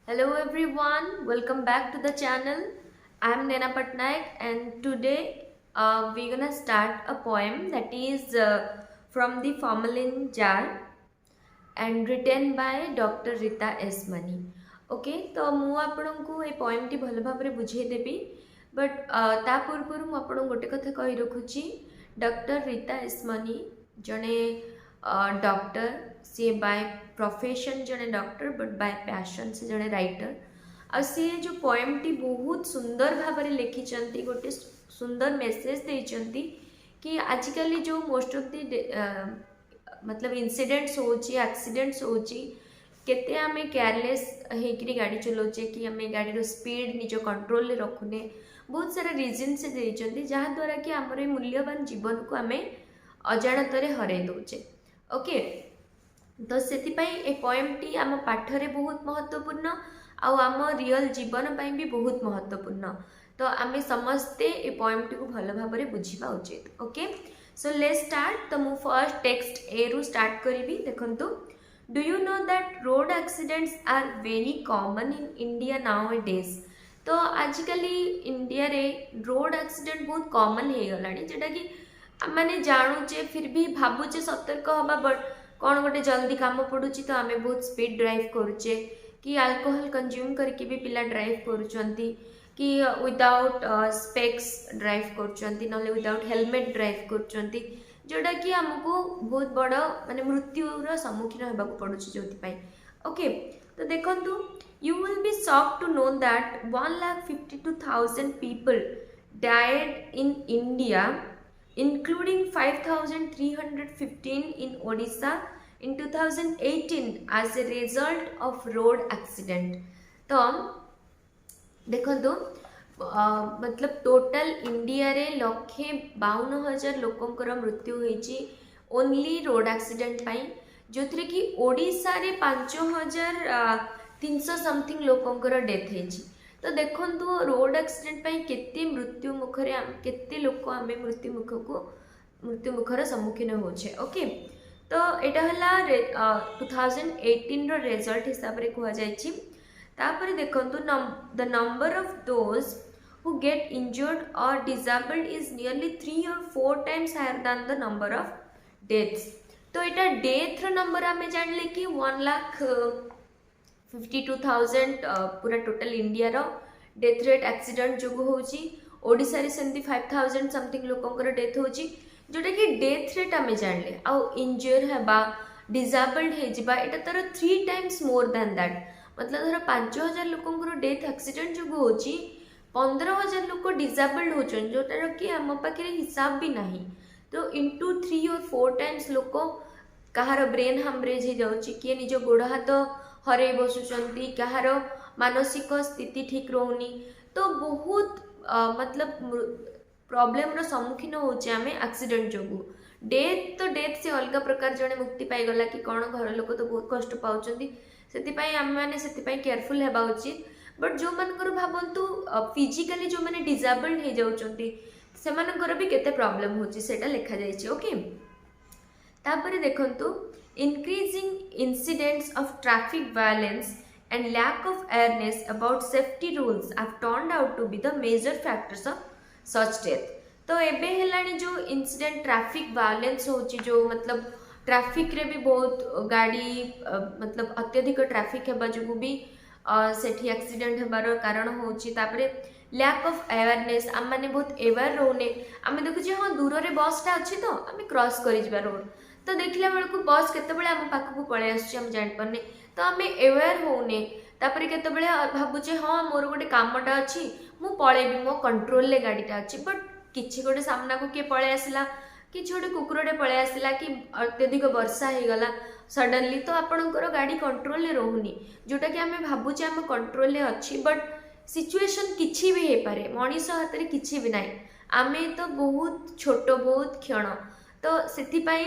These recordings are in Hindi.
Hello everyone, welcome back to the channel. I am Nena Patnaik and today we're gonna start a poem that is from the Formalin Jar and written by Dr. Rita S. Mani. Okay तो मु आपको ये पोएम टी भल भाव में बुझेदेवी बट ता पूर्व मु आपको गोटे कथा कही रखुची डॉक्टर रीता एस मनी जड़े डॉक्टर सी बाय प्रोफेशन जड़े डॉक्टर बट बाय पैशन से जड़े राइटर आ सी जो पोएम टी बहुत सुंदर भाव में लिखिं गोटे सुंदर मेसेज देइचंती कि आजिकल जो मोस्ट ऑफ दी मतलब इनसीडेंट्स होची एक्सीडेंट्स होची केते आमे केयरलेस होकर गाड़ी चलाऊे कि आम गाड़ी स्पीड निज कंट्रोल रखुने बहुत सारा रिजन से देइचंती जहाँ द्वारा कि आमर मूल्यवान जीवन को आम अजाणत हर दौचे ओके तो से पोएम टी आम पाठरे बहुत महत्वपूर्ण आम रियल जीवन पाई भी बहुत महत्वपूर्ण तो आम समस्ते ये पोएम टी को भल भाव में बुझा उचित ओके सो लेट्स स्टार्ट तो मु फर्स्ट टेक्स्ट ए रु स्टार्ट करी देखंतु Do you know that road accidents are very common in India nowadays? तो आजिकली इंडिया रे रोड एक्सीडेंट बहुत कॉमन हो गलानी जेटा कि मैंने जानुचे फिर भी भावुचे सतर्क हवा बट कौन गोटे जल्दी काम पड़ुची तो आम बहुत स्पीड ड्राइव करुचे कि अल्कोहल कंज्यूम करके भी पिला ड्राइव करुचंती कि विदाउट स्पेक्स ड्राइव करुचंती नले विदाउट हेलमेट ड्राइव करुचंती जोटा कि आमको बहुत बड़ माने मृत्युर सम्मुखीन होगा पड़ुँ जो ओके तो देखु you will be shock to know that 1,52,000 people died in India including 5,315 in Odisha in 2018 as a result of road accident तो देखो मतलब टोटल इंडिया रे 1,52,000 लोकंकर मृत्यु होईची ओनली रोड एक्सीडेंट पाई जो थी कि ओडिशा रे 5,300 समथिंग लोकंकर डेथ होईची तो देखंतु रोड एक्सीडेंट पाई केते मृत्यु मुखरे केते लोक आमे मृत्यु मुखर सम्मुखीन होछे ओके तो एटा हला 2018 रो रिजल्ट हिसाब रे कहआ जाईची तापर देखंतु the number of those who get injured or disabled is nearly 3 or 4 times higher than the number of deaths तो इटा डेथ नंबर आमे जानले कि 1,52,000 पूरा टोटल इंडिया रो डेथ रेट एक्सीडेंट जो होची ओडिसा रे सेंती 5,000 समथिंग लोकंकर डेथ होची जोटा कि डेथ रेट आमे जानले आ इंजर हेबा डिसेबल्ड हे जिबा एटा तर 3 टाइम्स मोर देन दैट मतलब धर 5,000 लोकंकर डेथ एक्सीडेंट जो होची 15,000 लोक डिसेबल्ड होचन जोटार कि आम पाखे हिसाब भी नहीं तो इंटू 3 और 4 टाइम्स लोक कहार ब्रेन हामरेज हो जाउची किए निज गोड़ हाथ हरे बसुचंती कहार मानसिक स्थिति ठीक रोनी तो बहुत मतलब प्रॉब्लम रो सम्मुखीन होचे आमे एक्सीडेंट जोगु डेथ तो डेथ से अलग प्रकार जने मुक्ति पाईगला कि कौन घर लोक तो बहुत कष्ट पाउचंती सेतिपाई आमे माने सेतिपाई केयरफुल हेबा उचित बट जो मनकर भावंतु फिजिकली जो मैंने डिसेबल्ड हो जाउचंती सेमानकर भी केते प्रॉब्लम होची सेटा लिखा जाइछि ओके तापर देखंतु increasing incidents of traffic violence and lack of awareness about safety rules have turned out to be the major factors of such death तो एबे हेलानी जो इंसिडेंट ट्रैफिक वायलेंस होची जो मतलब ट्रैफिक रे भी बहुत गाड़ी मतलब अत्यधिक ट्रैफिक हेबा जो भी सेठी एक्सीडेंट होबार कारण होची तापरे लैक ऑफ अवेयरनेस आम मैंने बहुत अवेयर रोने आम देखुचे हाँ दूर रे बसटा अच्छी तो आम क्रॉस कर रोड तो देखला बेलू बस केतबेले आम पाखक पळै आसुची आम जानि पारने तो आम अवेयर होने तापरे केतबेले भाबुचे हाँ मोर गोटे कामटा अच्छी मु पळेबी मो कंट्रोल ले गाड़ीटा अच्छी बट किछि गोटे सामना को किए पळै आसला किछि गोटे कुकुरटे पळै आसला कि अत्यधिक वर्षा हो गला सडनली तो आपणकर गाड़ी कंट्रोल ले रोहुनी जोटा कि आम भावुचे आम कंट्रोल ले अच्छी बट सिचुएशन किछि भी हो पारे मनीष हाथ में किछि भी नहीं आम तो बहुत छोट बहुत क्षण तो सेथिपाई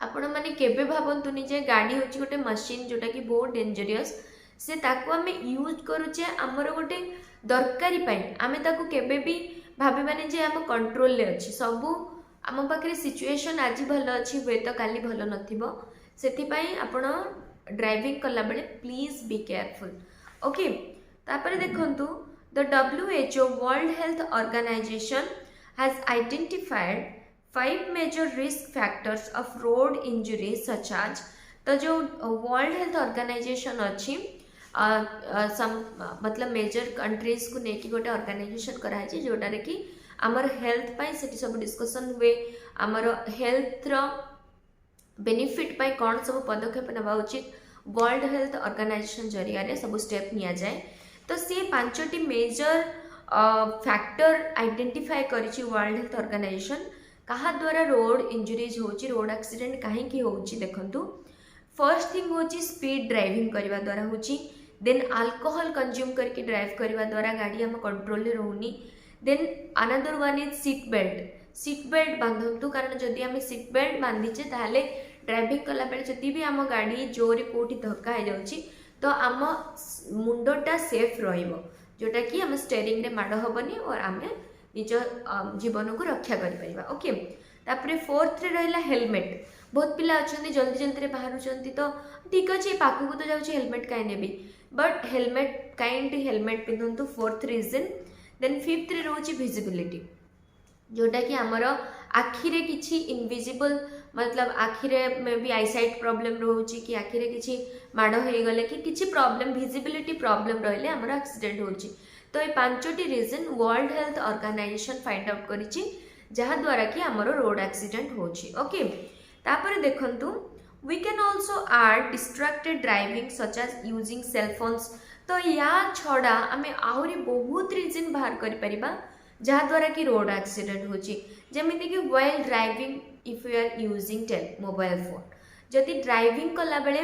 आपण माने केबे भावंतुनी जे गाड़ी होची गोटे मशीन जोटा कि बहुत डेंजरियस से ताको आम यूज करूचे आमर गोटे दरकारी पाई आम ताको केबे भी भाविबानी जे आम कंट्रोल ले अच्छी सबू आम पाखे सिचुएशन आज भल अच्छी हुए तो काली भल नथिबो सेथिपाई आपण ड्राइविंग कला बेले प्लीज बी केयरफुल ओके तापर देखंतु the WHO world health organization has identified 5 major risk factors of road injury such as. तो जो वर्ल्ड हेल्थ ऑर्गेनाइजेशन अच्छी मतलब मेजर कंट्रीज को लेकिन गोटे ऑर्गेनाइजेशन कराई जोटार कि आमर हेल्थ पाई सेठी सब डिस्कशन हुए आमर हेल्थ रो बेनिफिट पाई कौन सब पदक्षेप नेबा उचित वर्ल्ड हेल्थ ऑर्गेनाइजेशन जरिया सब स्टेप निया जाए। तो सी 5टी मेजर फैक्टर आइडेंटिफाई करिछि वर्ल्ड हेल्थ ऑर्गेनाइजेशन कहा द्वारा रोड इंजुरीज होची रोड एक्सीडेंट कहीं होची देखंतु। फर्स्ट थिंग होची स्पीड ड्राइविंग करने द्वारा होची, देन अल्कोहल कंज्यूम करके ड्राइव करने द्वारा गाड़ी आम कंट्रोल रे रहूनी, then another one is seat belt बांधतु कारण जदि आम सीट बेल्ट बांधीचे ताहले ड्राइविंग कला बेले जदि भी आम गाड़ी जोरे कोठी धक्का हो जाउची तो आम मुंडटा सेफ रहिबो जोटा कि आम स्टेयरिंग रे माड़ हबनी और आम निज जीवन को रक्षा कर परिबा। ओके तापरे फोर्थ रे रहला हेलमेट। बहुत पिला अच्छा जल्दी जल्दी रे बाहर तो ठीक अच्छे पाखक तो जाऊँ हेलमेट कहीं नेबी बट हेलमेट काइंडली हेलमेट पिंधु फोर्थ रीजन। देन फिफ्थ रे रोची विजिबिलिटी जोटा कि आमर आखिरे किछि इनविजिबल मतलब आखिरे में भी आईसाइट प्रॉब्लम रोची कि आखिरे किछि माड़ हो गले कि किछि प्रॉब्लम विजिबिलिटी प्रॉब्लम रहिले आमर एक्सीडेंट होची। तो ये 5टी reason world health organization find out करिछि जहाँ द्वारा कि आमर रोड एक्सीडेंट होची। ओके तापर देखंतु we can also add distracted driving such as using cell phones. तो या छड़ा आमे आहुरी बहुत रीजन बाहर करि परिबा जहाँ द्वारा कि रोड एक्सीडेंट होची। जेमिति कि while driving if you are using mobile phone जदि ड्राइविंग कला बेले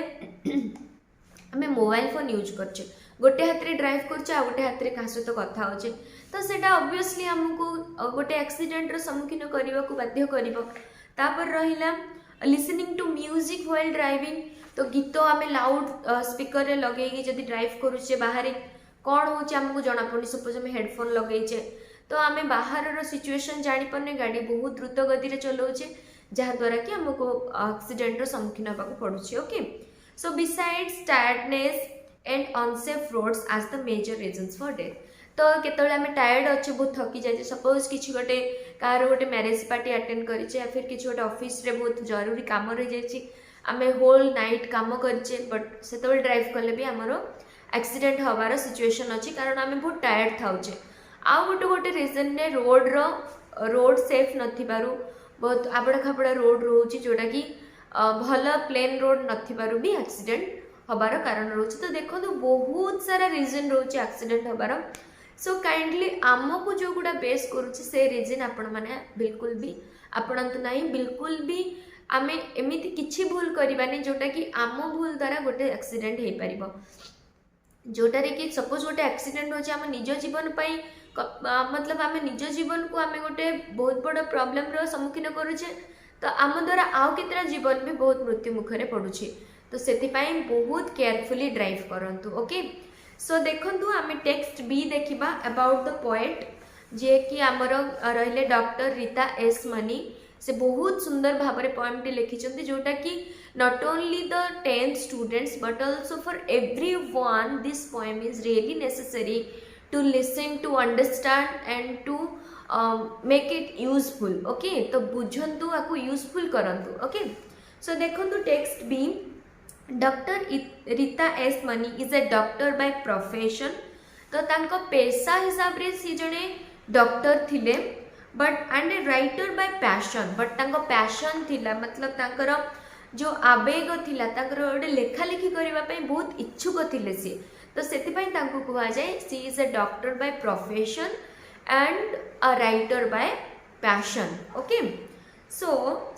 आमे मोबाइल फोन यूज करछे गोटे हाथ रे ड्राइव करछे आ गोटे हाथ रे का सहित कथा होछे तो सेटा ऑब्वियसली हमको गोटे एक्सीडेंट रो सम्मुखीन करबा को बाध्य करबो। तापर रहिला listening to music while driving. तो गीत आमे लाउड स्पीकर रे लगेगी जदि ड्राइव करूचे बाहर कौन होचे हमको जना पड़नी सपोज हम हेडफोन लगेचे तो आमे बाहर सिचुएशन जानी पारने गाड़ी बहुत द्रुत गति रे चलाउचे जहाँ द्वारा कि हमको एक्सीडेंट रो सम्मुखीन होबा को पड़ुचे। Okay so besides tiredness and unsafe roads as the major reasons for death. तो केतले आमे टायर्ड अच्छे बहुत थकी जाए सपोज किसी गोटे कार गोटे मैरेज पार्टी अटेंड करिचे या फिर किसी गोटे ऑफिस रे बहुत जरूरी काम रही जाइए आमे होल नाइट काम करिचे बट सेतबे ड्राइव कले भी आमर एक्सीडेंट हबार सिचुएशन अच्छी कारण आमे बहुत टायर्ड थाउचे। आउ गोटे गोटे रीजन ने रोड सेफ नथिबारु बहुत आबड़ा खाबड़ा रोड रोची जोटा कि भल प्लेन रोड नथिबारु भी एक्सीडेंट हबार कारण रोची। तो देखो तो बहुत सारा रीजन रोची एक्सीडेंट हबार। सो काइंडली आमको जो गुड़ा बेस करुचे से रीजन आपण माने बिल्कुल भी आपणतु नहीं बिल्कुल भी आमे एमिति किछि भूल करिबानी जोटा कि आम भूल द्वारा गोटे एक्सीडेंट हो पारिबो जोटारे कि सपोज गोटे एक्सीडेंट होचे आम निज जीवन पाई मतलब आम निज जीवन को आम गोटे बहुत बड़ प्रॉब्लम रो सम्मुखीन करुचे तो आम द्वारा आउ केतरा जीवन भी बहुत मृत्यु मुखरे पड़ुछि। तो सेतिपाई बहुत केयरफुली ड्राइव करंतु। ओके सो देखंतु आमे टेक्स्ट बी देखिबा अबाउट द पोएट जे कि आमर रहिले डॉक्टर रीता एस मनी। से बहुत सुंदर भाव में पोएमटी लिखिछन्ति जोटा कि not only the 10th students but also for everyone this poem is really necessary to listen to understand and to make it useful. Okay तो बुझंतु आकु यूजफुल करंतु। ओके सो देखंतु text B doctor Rita S Mani is a doctor by profession. तो तांको पेशा हिसाब रे सी जणे डॉक्टर थिले but and a writer by passion but तांको पैशन थिला मतलब तांकर जो आवेग थिला तांकर गोटे लेखा लेखी करबा पई बहुत इच्छुक थिले सी तो सेति पई तांको कुहा जाय she is a doctor by profession and a writer by passion. Okay so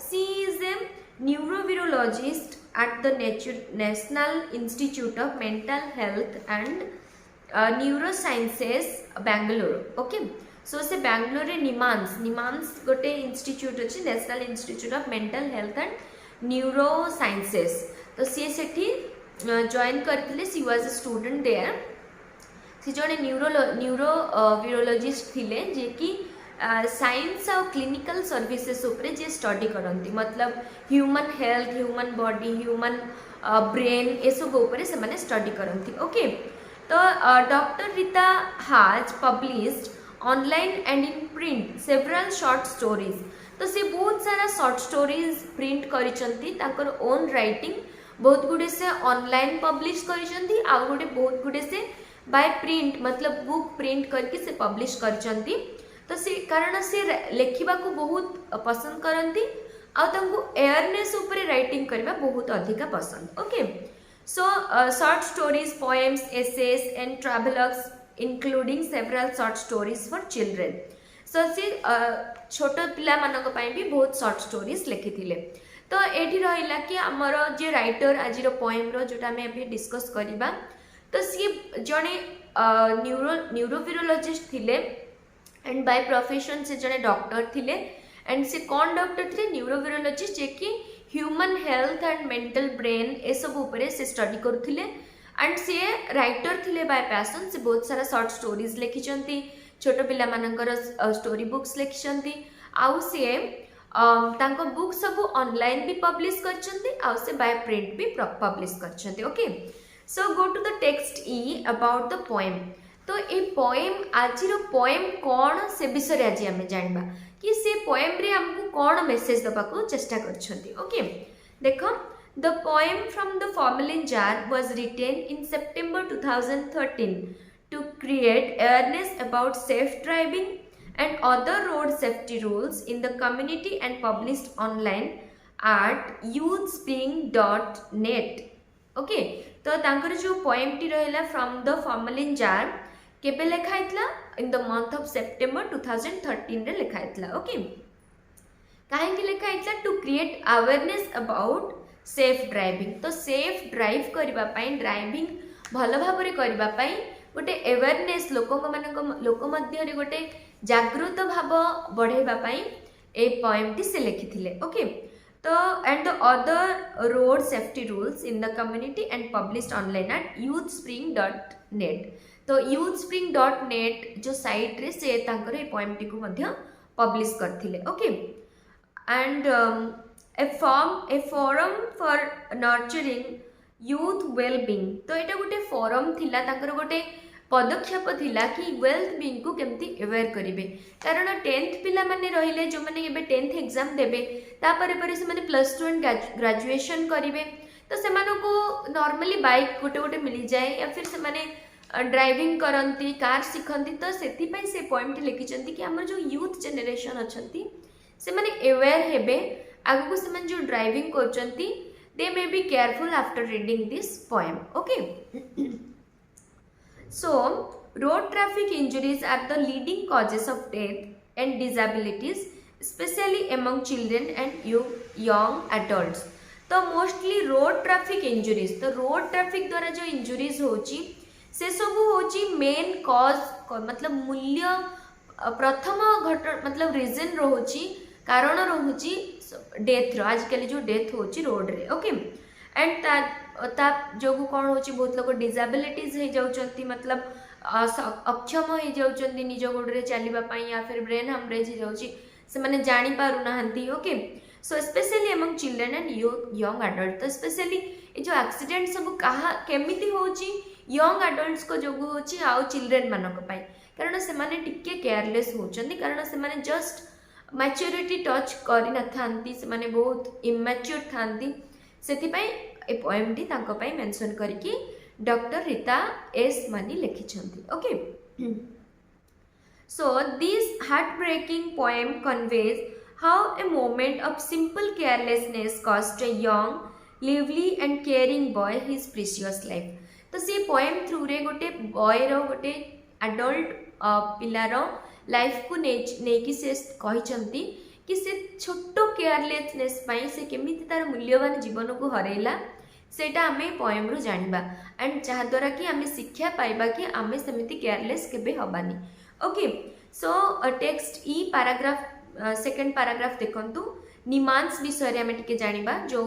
she is a neurovirologist at the National Institute of Mental Health and Neurosciences Bangalore. Okay so से Bangalore निमांस गोटे इंस्टीट्यूट अच्छी national institute of mental health and neurosciences. तो सी सेठी जॉइन करथिले she was a student there she जने न्यूरोविरोलॉजिस्ट थिले जे कि साइंस और क्लिनिकल सर्विसेस उपरे जे स्टडी करती मतलब human health human body human brain ये सब उपरे से माने स्टडी करती। ओके तो doctor Rita has published online and in print several short stories. तो सी बहुत सारा शॉर्ट स्टोरीज प्रिंट करिसंती ताकर ओन राइटिंग, बहुत गुडे से ऑनलाइन पब्लिश करिसंती, आ गुडे बहुत गुडे से बाय प्रिंट मतलब बुक प्रिंट करके से पब्लिश करिसंती। तो से कारण से लेखिबा को बहुत पसंद करंती आ तांको अवेयरनेस ऊपर राइटिंग करबा बहुत अधिक पसंद। Okay, so short stories, poems, essays and travelogues including several short stories for children. So she छोट पिला मानक पई भी बहुत शॉर्ट स्टोरीज लिखिथिले। तो एठी रहिला कि हमर जे राइटर आजिर पोएम रो जोटा हम अभी डिस्कस करिबा, तो सी जने न्यूरोविरोलॉजिस्ट थिले एंड बाय प्रोफेशन से जने डॉक्टर थिले एंड से कौन डॉक्टर थे न्यूरोविरोलॉजिस्ट जे कि human health and mental brain ए सब ऊपर से स्टडी करुथिले एंड से राइटर थिले बाय पैशन। से बहुत सारा शॉर्ट स्टोरीज लिखिचंती, छोट पिला मानकर स्टोरी बुक्स लिखिचंती, आउ से तांको बुक सब ऑनलाइन भी पब्लिश करचंती, आउ से बाय प्रिंट भी पब्लिश करचंती। Okay, so go to the text ई अबाउट द पोएम। तो ये पोएम आजिर पोएम कौन से विषय आज आम जाना कि से पोएम रे हमको कौन मेसेज दबा को चेष्टा करछंती। ओके, देखो the poem from the formalin jar was written in September 2013 to create awareness about safe driving and other road safety rules in the community and published online at youthspring.net। Okay, तो तांकर जो पोएम टी रहला फ्रॉम द फॉर्मलिन जार केबे लिखा हैतला in the month of September 2013 रे लिखा हैतला। ओके, काहे कि लिखा हैतला to create awareness about safe driving. तो सेफ ड्राइव करबा पई, ड्राइविंग भल भाबरे करबा पई गोटे अवेयरनेस लोक मध्य गोटे जागृत भाव बढ़ाइबा पई ए पोएम टी से लिखिथिले। ओके, तो and the other road safety rules in the community and published online at youthspring.net। तो youthspring.net जो साइट रे से तांकर ए पोएम टी को मध्य पब्लिश करथिले। Okay, and A forum for nurturing youth wellbeing. तो एटा गोटे फोरम थिला, तांकर गोटे पदक्षेप थिला कि वेल्थ बीइंग को केमती अवेयर करिवे, कारण 10th पिला माने रहिले जो माने एबे 10th एग्जाम देबे तापर पर से माने +2 एंड ग्रेजुएशन करिवे। तो से मानो को नॉर्मली बाइक गोटे गोटे मिली जाए या फिर से माने ड्राइविंग करंती, कार सिखंती। तो सेति पई से पॉइंट लिखिचंती कि हमर जो यूथ जनरेशन अछंती से माने अवेयर हेबे, आगु से माने जो driving करचंती they may be careful after reading this poem। okay, so road traffic injuries are the leading causes of death and disabilities, especially among children and young adults। तो मोस्टली रोड ट्रैफिक इंजुरीज, तो रोड ट्रैफिक द्वारा जो इंजुरीज होची से सब होची मेन कॉज मतलब मूल्य प्रथम घटना मतलब रीजन रोची कारण रोची डेथ रो, आजकल जो डेथ होची रोड रे। ओके, एंड ता जो कौन होची बहुत लोग डिसेबिलिटीज हो जाउचंती, मतलब अक्षम हो जाउचंती निज गोड़ रे चलीबा पई या फिर ब्रेन हेमरेज हो जाउची, से माने जानि पारु नाहंती। Okay, so specially among children and young adult. तो स्पेशली ये जो एक्सीडेंट सब कहा केमिति होची यंग एडल्ट्स को जो होची आ चिल्ड्रन मानक पई, कारण से माने टिके केयरलेस होचंती, कारण से माने जस्ट मैच्योरिटी टच करि न थांती, से माने बहुत इमैच्योर थांती। सेति पई ए पोएम टी तांको पई मेंशन करके डॉक्टर रीता एस मनी लिखिछंती। Okay, so this heart breaking poem conveys how a moment of simple carelessness cost a young lively and caring boy his precious life. तो से पोएम थ्रू रे गोटे बॉय रो गोटे एडल्ट पिलार लाइफ को नेकी से कहिचंती कि से छोटो केयरलेसनेस पई से केमिति तार मूल्यवान जीवन को हरेला, सेटा आमे पोएम रो जानिबा एंड जहा द्वारा कि आमे शिक्षा पाइबा कि आमे समिति केयरलेस केबे हबानी। ओके, सो टेक्स्ट ई पैराग्राफ सेकंड पैराग्राफ देखंतु निमांस विषय रे आमे टिके जानिबा जो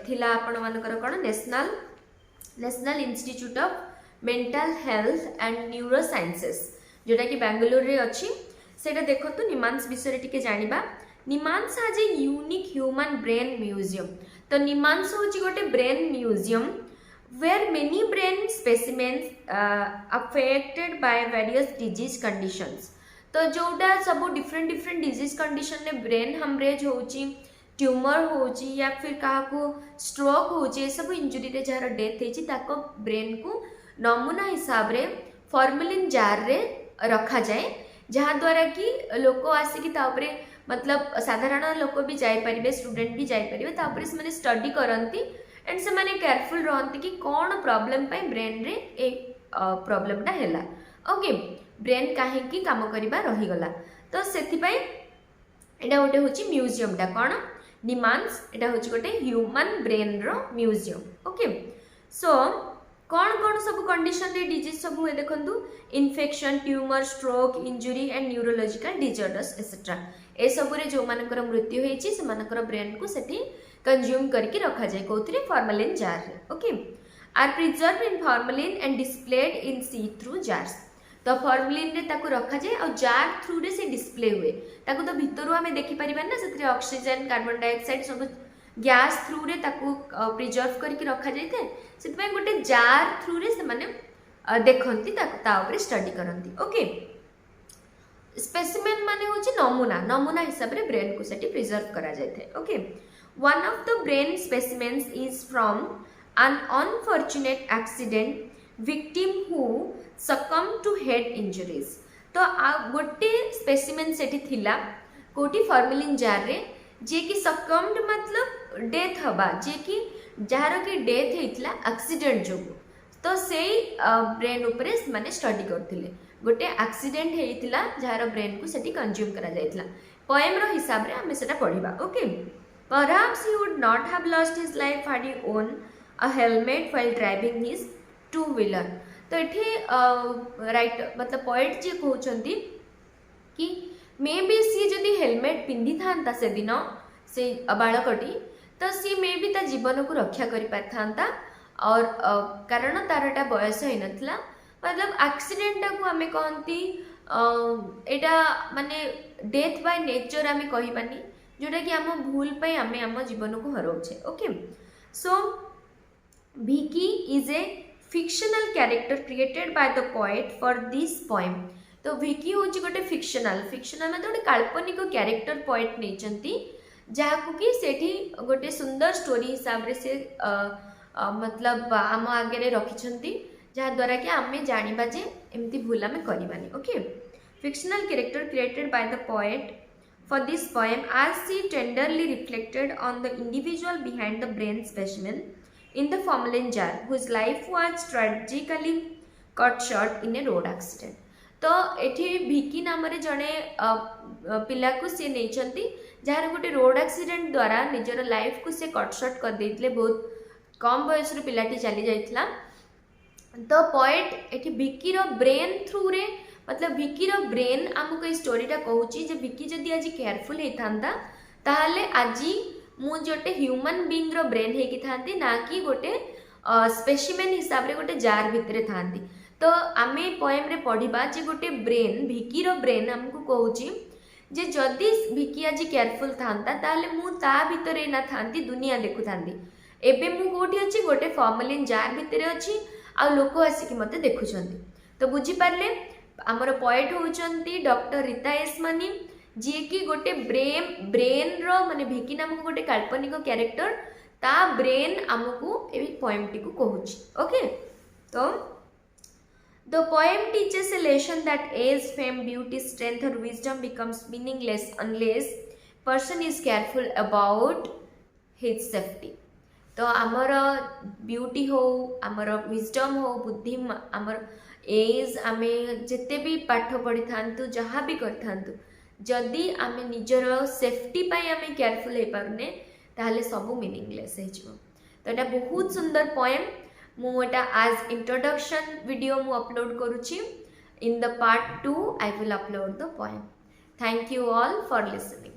थिला आपण मानकर कोन national institute of mental health and neurosciences जोटा कि बेंगलोर रे अच्छी, सेटा देखो निमांस विषय टिके जानिबा। निमांस आज a unique human brain museum. तो निमांस होची गोटे brain museum where many brain specimens affected by various disease conditions. तो जोटा सब डिफरेंट डिफरेंट डिजीज कंडीशन ने ब्रेन हमरेज होची, ट्यूमर होची या फिर काहाको स्ट्रोक होची, सब इंजुरी रे जार डेथ हेची ताको ब्रेन को नमूना हिसाब रे फॉर्मेलिन जार रे रखा जाए, जहाँ द्वारा कि लोक आसिकी तापरे मतलब साधारण लोक भी जाई परिबे, स्टूडेंट भी जाई परिबे, तापरे से स्टडी करंती एंड से माने केयरफुल रहती कि कौन प्रॉब्लम पाई ब्रेन रे ए प्रॉब्लमटा हैला, ओके ब्रेन काहेकि काम करिबा रही गला। तो सेथि पई एटा गोटे होची म्यूजियमटा कौन निमांस, एटा होची गोटे ह्यूमन ब्रेन रो म्यूजियम, ओके। सो कौन कौन सब कंडीशन रे डिजीज सब हुए देखंतु, infection, tumour, stroke, injury and neurological disorders etcetera, ए सब रे जो मानकर मृत्यु होईची से मानकर ब्रेन को सेठी कंज्यूम करके रखा जाए कोथरे फॉर्मेलिन जार रे, okay. Are preserve in formalin and displayed in see through jars. तो फॉर्मेलिन रे ताको रखा जाए और जार थ्रू रे से डिस्प्ले हुए, ताको तो भितरु हमें देखि परिबा ना, सेथरे ऑक्सीजन, कार्बन डाइऑक्साइड सब गैस थ्रू रे ताको प्रिजर्व करके रखा जाए थे, सेतपय गोटे जार थ्रू रे से माने देखंती ता ऊपर स्टडी करंती, ओके। स्पेसिमेन माने होची नमूना, नमूना हिसाब रे ब्रेन को सेठी प्रिजर्व करा जाय थे, okay. One of the brain specimens is from an unfortunate accident victim who succumbed to head injuries. तो गोटे स्पेसिमेन सेठी थिला कोटी फॉर्मेलिन जार रे, जे कि succumbed मतलब डेथ हबा, जे कि जार की डेथ हेइतला एक्सीडेंट जो, तो सेई ब्रेन उपरे माने स्टडी करथिले, गोटे एक्सीडेंट हेइतला जार ब्रेन को सेठी कंज्यूम करा जायतला। पोएम रो हिसाब रे हमें सेटा पढिबा, okay. Perhaps he would not have lost his life had he owned a helmet while driving his two-wheeler. तो ये राइट मतलब पॉइंट जी कहते कि मे बी सी जदि हेलमेट पिंधि था से दिन से बालकटी, तो सी मे बी ता जीवन को रक्षा कर पारिथा, और कारण तारटा बयस हो नथिला, मतलब एक्सीडेंट को आमे कहती एटा माने डेथ बाय नेचर आमे कहिबानी, जोटा कि आम भूल पाई आमे आम जीवन को हराउछे, okay. So Bhiki is a fictional character created by the poet for this poem. तो भिकी होची गोटे फिक्शनल, फिक्शनल मतलब गोटे काल्पनिक कैरेक्टर पोएट नैचंती, जहाकू कि सेठी गोटे सुंदर स्टोरी हिसाब रे से मतलब आम आगे रखिछंती, जहाँ द्वारा कि आमे जानिबा जे एमती भूल आमे करिबानी, okay. Fictional character created by the poet for this poem as she tenderly reflected on the individual behind the brain specimen in the formalin jar whose life was tragically cut short in a road accident. तो एठी भिकी नाम रे जणे पिला को से नेचंती, जार गोटे रोड एक्सीडेंट द्वारा निजर लाइफ को से कट शॉर्ट कर देइतले, बहुत कम बयस रे पिलाटी चली जाइतला। तो पोएट एठी भिकी रो ब्रेन थ्रू रे मतलब भिकी रो ब्रेन आमको ये स्टोरीटा कहूची जे भिकी जदि आज केयरफुल होता ताहले आज मु जोटे ह्यूमन बीइंग रो ब्रेन हेकी थांती, ना कि गोटे स्पेसिमेन हिसाब रे गोटे जार भितरे थांती। तो आमे पोएम रे पढ़िबा जे गोटे ब्रेन भिकी रो ब्रेन आमको कहूची जे जदि भिकी आज केयरफुल थांता ताहले मु ता भितरे ना थांती, दुनिया देखु थांती। एबे मु कोठी अछि गोटे फॉर्मेलिन जार भितरे अछि आ लोक आसिकी मते देखुछंती। तो बुझी पारले आमर पोएट होचंती डॉक्टर रीता एसमानी, जी कि गोटे ब्रेन रो माने भिकी नामक गोटे काल्पनिक कैरेक्टर, ता ब्रेन आमको ए पोएम टी को कहूची, ओके। तो the poem teaches a lesson that age, fame, beauty, strength और wisdom becomes meaningless unless person is careful about his safety. तो आमर ब्यूटी हो, आमर विजडम हो, बुद्धि, आमर एज, आमे जिते भी पाठ पढ़ी था जहाँ भी कर जदि आमे निजर सेफ्टी पाई आमे केयरफुल हो पारुने ताहले सब मीनिंगलेस हो। तो ये बहुत सुंदर पोएम, मुझा आज इंट्रोडक्शन वीडियो मु अपलोड करुच्ची। In the part 2 I will upload the poem. Thank you all for listening.